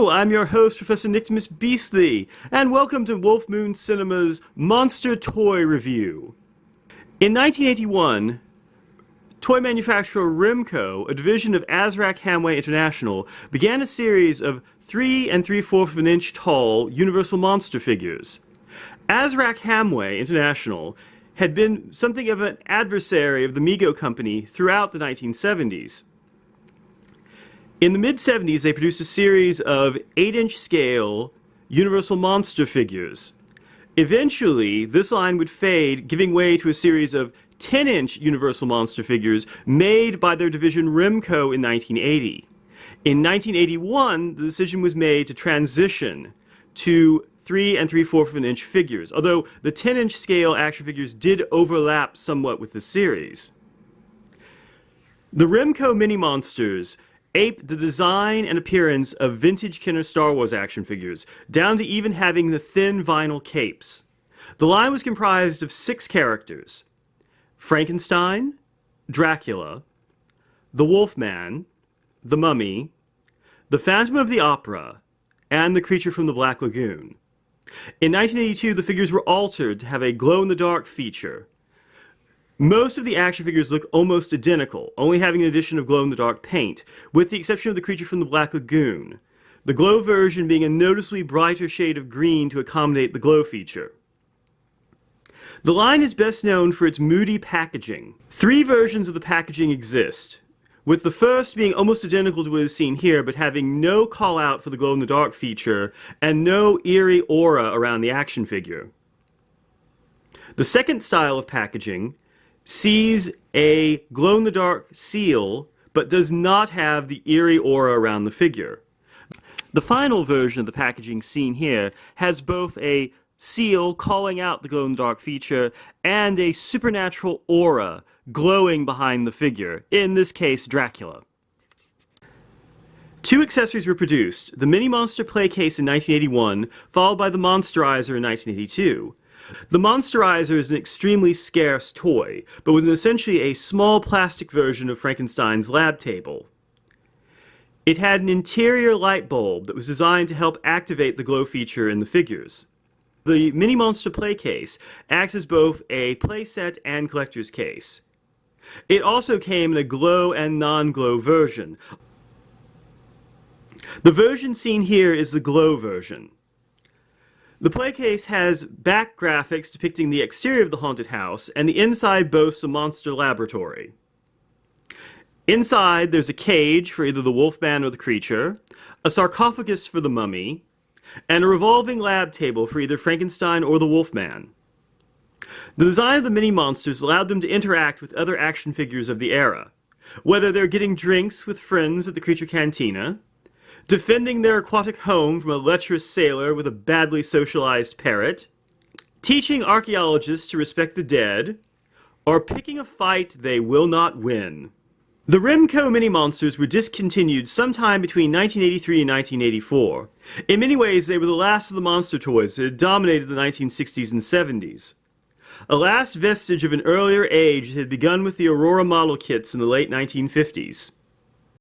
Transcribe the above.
Hello, I'm your host, Professor Nicodemus Beastly, and welcome to Wolf Moon Cinema's Monster Toy Review. In 1981, toy manufacturer Remco, a division of Azrak Hamway International, began a series of 3 3/4 of an inch tall Universal Monster figures. Azrak Hamway International had been something of an adversary of the Mego Company throughout the 1970s. In the mid-70s, they produced a series of 8-inch scale Universal Monster figures. Eventually, this line would fade, giving way to a series of 10-inch Universal Monster figures made by their division Remco in 1980. In 1981, the decision was made to transition to 3 3/4 of an inch figures, although the 10-inch scale action figures did overlap somewhat with the series. The Remco mini monsters ape the design and appearance of vintage Kenner Star Wars action figures, down to even having the thin vinyl capes. The line was comprised of 6 characters: Frankenstein, Dracula, the Wolfman, the Mummy, the Phantom of the Opera, and the Creature from the Black Lagoon. In 1982, the figures were altered to have a glow-in-the-dark feature. Most of the action figures look almost identical, only having an addition of glow-in-the-dark paint, with the exception of the Creature from the Black Lagoon, the glow version being a noticeably brighter shade of green to accommodate the glow feature. The line is best known for its moody packaging. 3 versions of the packaging exist, with the first being almost identical to what is seen here, but having no call-out for the glow-in-the-dark feature and no eerie aura around the action figure. The second style of packaging sees a glow-in-the-dark seal, but does not have the eerie aura around the figure. The final version of the packaging seen here has both a seal calling out the glow-in-the-dark feature and a supernatural aura glowing behind the figure, in this case Dracula. 2 accessories were produced: the Mini Monster Play Case in 1981, followed by the Monsterizer in 1982. The Monsterizer is an extremely scarce toy, but was essentially a small plastic version of Frankenstein's lab table. It had an interior light bulb that was designed to help activate the glow feature in the figures. The Mini Monster Play Case acts as both a playset and collector's case. It also came in a glow and non-glow version. The version seen here is the glow version. The playcase has back graphics depicting the exterior of the haunted house, and the inside boasts a monster laboratory. Inside, there's a cage for either the Wolfman or the Creature, a sarcophagus for the Mummy, and a revolving lab table for either Frankenstein or the Wolfman. The design of the mini-monsters allowed them to interact with other action figures of the era, whether they're getting drinks with friends at the Creature Cantina, defending their aquatic home from a lecherous sailor with a badly socialized parrot, teaching archaeologists to respect the dead, or picking a fight they will not win. The Remco mini-monsters were discontinued sometime between 1983 and 1984. In many ways, they were the last of the monster toys that had dominated the 1960s and 70s. A last vestige of an earlier age had begun with the Aurora model kits in the late 1950s.